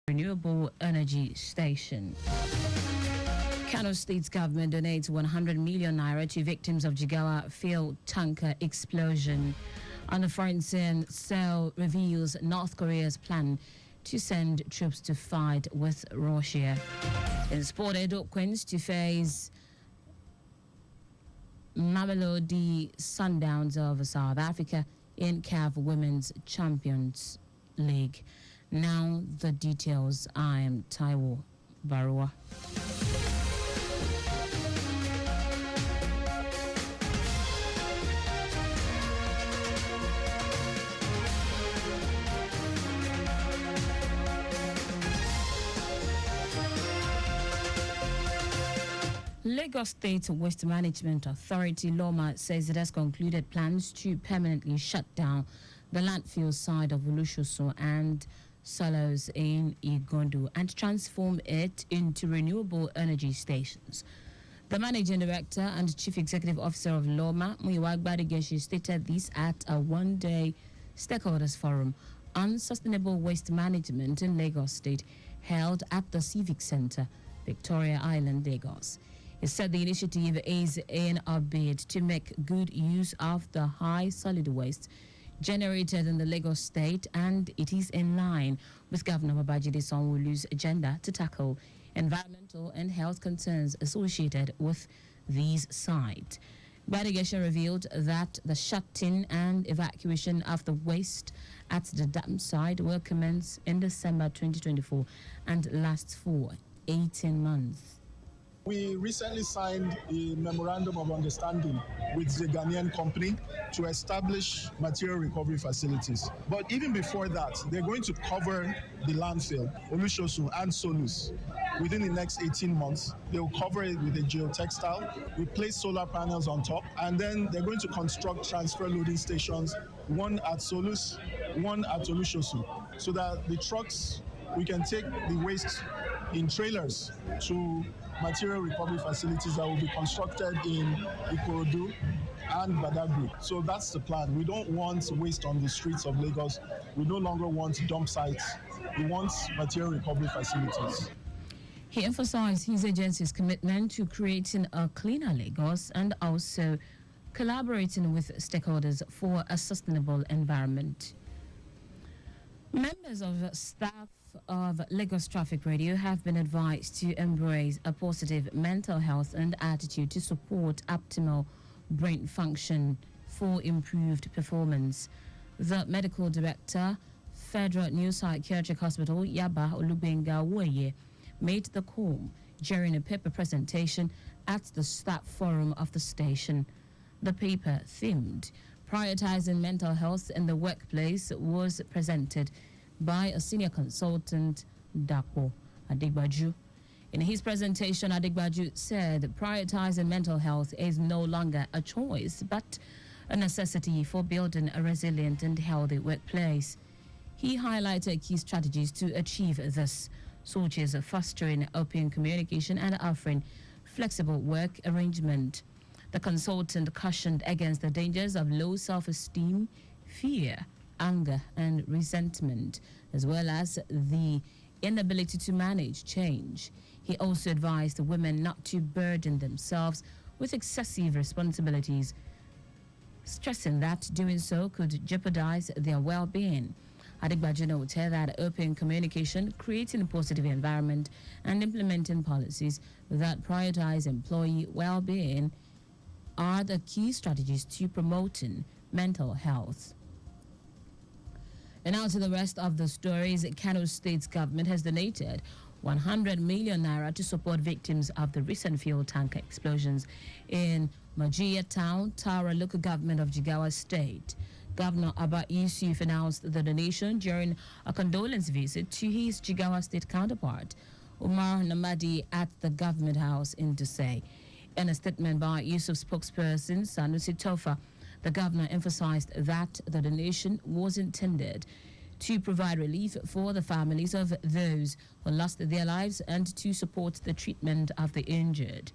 renewable energy station. Kano State's government donates 100 million naira to victims of Jigawa fuel tanker explosion. On the foreign scene, Seoul reveals North Korea's plan to send troops to fight with Russia. In sport, Edo Queens to face Mamelodi Sundowns of South Africa in CAF Women's Champions League. Now the details. I am Taiwo Baruwa. Lagos State Waste Management Authority, LOMA, says it has concluded plans to permanently shut down the landfill site of Olusoso and Solos in Igondo and transform it into renewable energy stations. The Managing Director and Chief Executive Officer of LOMA, Muyiwa Gbadigeshi, stated this at a one-day stakeholders forum on sustainable waste management in Lagos State held at the Civic Center, Victoria Island, Lagos. He said the initiative is in a bid to make good use of the high solid waste generated in the Lagos State, and it is in line with Governor Babajide Sanwo-Olu's agenda to tackle environmental and health concerns associated with these sites. Gbadigeshi revealed that the shutting and evacuation of the waste at the dam site will commence in December 2024 and last for 18 months. We recently signed a memorandum of understanding with the Ghanaian company to establish material recovery facilities. But even before that, they're going to cover the landfill, Olusoso and Solus. Within the next 18 months, they will cover it with a geotextile, replace solar panels on top, and then they're going to construct transfer loading stations, one at Solus, one at Olusoso, so that the trucks, we can take the waste in trailers to material recovery facilities that will be constructed in Ikorodu and Badagry. So that's the plan. We don't want waste on the streets of Lagos. We no longer want dump sites. We want material recovery facilities. He emphasized his agency's commitment to creating a cleaner Lagos and also collaborating with stakeholders for a sustainable environment. Members of staff of Lagos Traffic Radio have been advised to embrace a positive mental health and attitude to support optimal brain function for improved performance. The medical director, Federal New Psychiatric Hospital, Yaba Olubenga Woye, made the call during a paper presentation at the staff forum of the station. The paper, themed Prioritizing Mental Health in the Workplace, was presented by a senior consultant, Dapo Adigbaju. In his presentation, Adigbaju said prioritizing mental health is no longer a choice, but a necessity for building a resilient and healthy workplace. He highlighted key strategies to achieve this, such as fostering open communication and offering flexible work arrangement. The consultant cautioned against the dangers of low self-esteem, fear, anger, and resentment, as well as the inability to manage change. He also advised women not to burden themselves with excessive responsibilities, stressing that doing so could jeopardize their well-being. Adigbaju noted that open communication, creating a positive environment, and implementing policies that prioritize employee well-being are the key strategies to promoting mental health. And now to the rest of the stories. Kano State's government has donated 100 million naira to support victims of the recent fuel tanker explosions in Majia Town, Tara local government of Jigawa State. Governor Abba Yusuf announced the donation during a condolence visit to his Jigawa State counterpart, Umar Namadi, at the government house in Dusay. In a statement by Yusuf's spokesperson, Sanusi Tofa, the governor emphasized that the donation was intended to provide relief for the families of those who lost their lives and to support the treatment of the injured.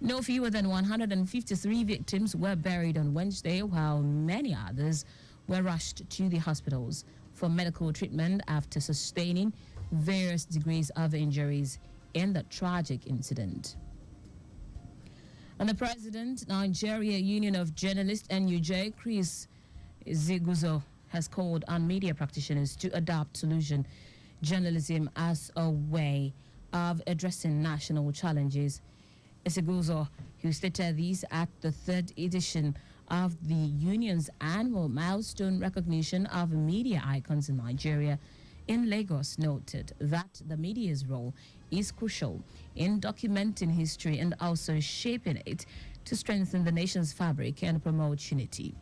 No fewer than 153 victims were buried on Wednesday, while many others were rushed to the hospitals for medical treatment after sustaining various degrees of injuries in the tragic incident. And the President, Nigeria Union of Journalists, NUJ, Chris Ziguzo, has called on media practitioners to adopt solution journalism as a way of addressing national challenges. Ziguzo, who stated this at the third edition of the union's annual milestone recognition of media icons in Nigeria in Lagos, noted that the media's role is crucial in documenting history and also shaping it to strengthen the nation's fabric and promote unity.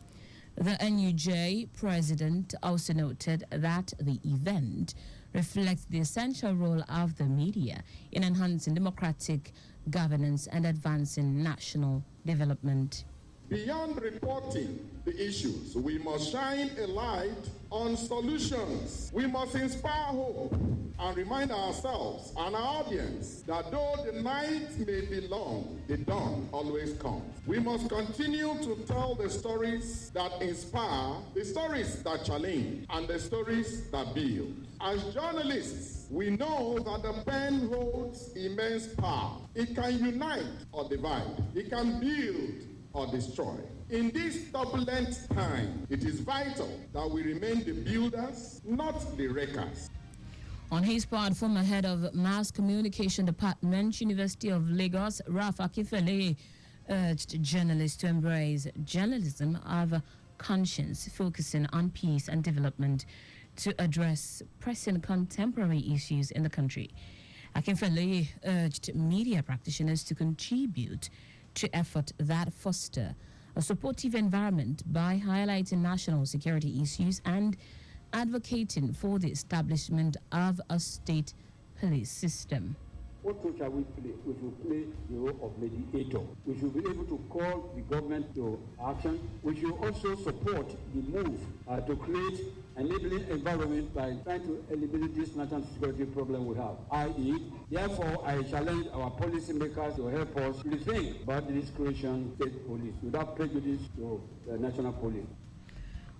The NUJ president also noted that the event reflects the essential role of the media in enhancing democratic governance and advancing national development. Beyond reporting the issues, we must shine a light on solutions. We must inspire hope and remind ourselves and our audience that though the night may be long, the dawn always comes. We must continue to tell the stories that inspire, the stories that challenge, and the stories that build. As journalists, we know that the pen holds immense power. It can unite or divide. It can build or destroy. In this turbulent time, it is vital that we remain the builders, not the wreckers. On his part, former head of Mass Communication Department, University of Lagos, Rafa Kifele, urged journalists to embrace journalism of conscience, focusing on peace and development to address pressing contemporary issues in the country. Akinfenleye urged media practitioners to contribute to efforts that foster a supportive environment by highlighting national security issues and advocating for the establishment of a state police system. What role shall we play? We should play the role of mediator. We should be able to call the government to action. We should also support the move to create an enabling environment by trying to eliminate this national security problem we have, i.e., therefore, I challenge our policymakers to help us rethink about this creation state police without prejudice to the national police.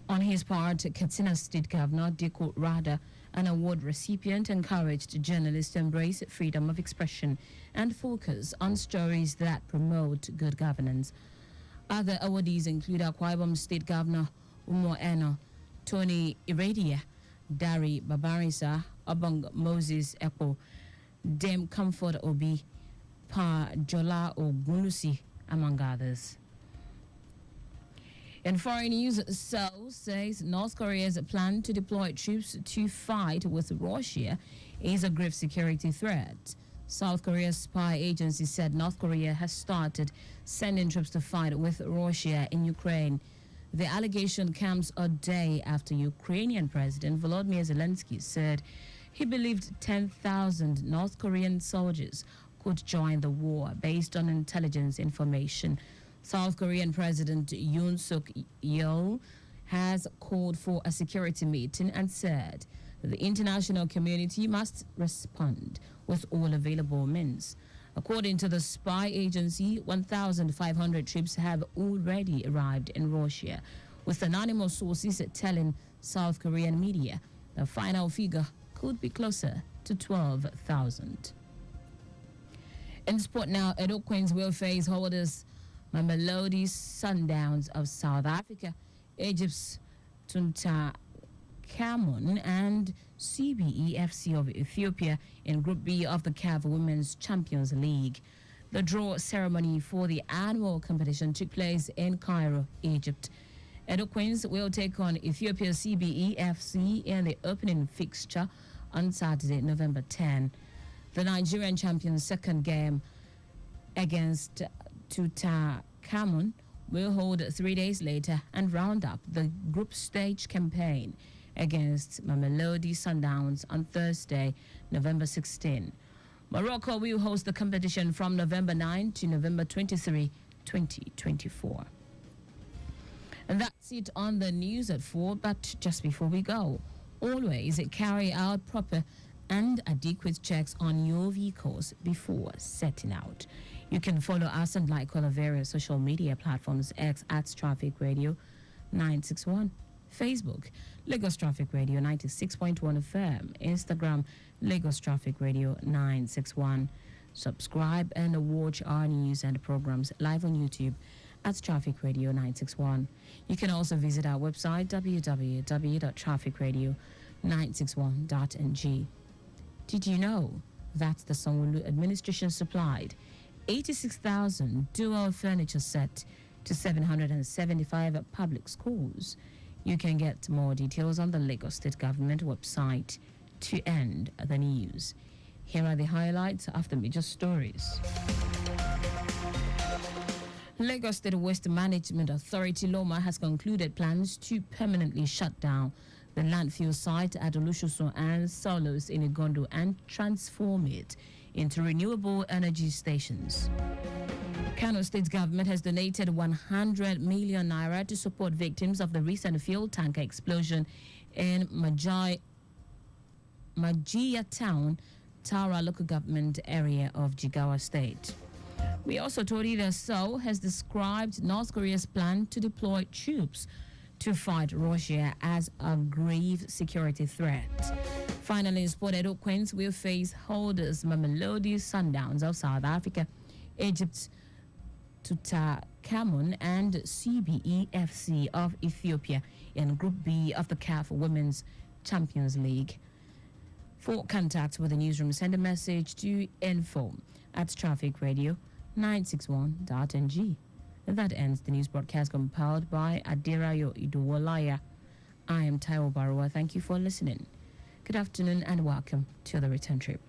On his part, Katsina State Governor Diko Rada, an award recipient, encouraged journalists to embrace freedom of expression and focus on stories that promote good governance. Other awardees include Akwa Ibom State Governor Umo Eno, Tony Iradia, Dari Babarisa, Obong Moses Eko, Dame Comfort Obi, Pa Jola Ogunusi, among others. In foreign news, Seoul says North Korea's plan to deploy troops to fight with Russia is a grave security threat. South Korea's spy agency said North Korea has started sending troops to fight with Russia in Ukraine. The allegation comes a day after Ukrainian President Volodymyr Zelensky said he believed 10,000 North Korean soldiers could join the war based on intelligence information. South Korean President Yoon Suk Yeol has called for a security meeting and said the international community must respond with all available means. According to the spy agency, 1,500 troops have already arrived in Russia, with anonymous sources telling South Korean media the final figure could be closer to 12,000. In sport now, Edo Queens will face holders Mamelodi Sundowns of South Africa, Egypt's Tunta Camon, and CBE FC of Ethiopia in Group B of the CAF Women's Champions League. The draw ceremony for the annual competition took place in Cairo, Egypt. Edo Queens will take on Ethiopia's CBE FC in the opening fixture on Saturday, November 10. The Nigerian champions' second game against Tutankhamun will hold 3 days later and round up the group stage campaign against Mamelodi Sundowns on Thursday, November 16. Morocco will host the competition from November 9 to November 23, 2024. And that's it on the news at 4, but just before we go, always carry out proper and adequate checks on your vehicles before setting out. You can follow us and like all the various social media platforms, X at Traffic Radio 961, Facebook, Lagos Traffic Radio 96.1 FM, Instagram, Lagos Traffic Radio 961. Subscribe and watch our news and programs live on YouTube at Traffic Radio 961. You can also visit our website www.trafficradio961.ng. Did you know that the Sanwo-Olu administration supplied 86,000 dual furniture set to 775 public schools? You can get more details on the Lagos State Government website. To end the news, here are the highlights of the major stories. Lagos State Waste Management Authority Loma has concluded plans to permanently shut down the landfill site at Olushoso and Solos in Igondo and transform it into renewable energy stations. Kano State Government has donated 100 million naira to support victims of the recent fuel tanker explosion in Majia Town, Tara local government area of Jigawa State. We also told you that Seoul has described North Korea's plan to deploy troops to fight Russia as a grave security threat. Finally, sport Edo Queens will face holders Mamelodi Sundowns of South Africa, Egypt Tutankhamun and CBEFC of Ethiopia in Group B of the CAF Women's Champions League. For contact with the newsroom, send a message to info@trafficradio961.ng. That ends the news broadcast compiled by Adirayo Iduwolaya. I am Taiwo Baruwa. Thank you for listening. Good afternoon and welcome to the return trip.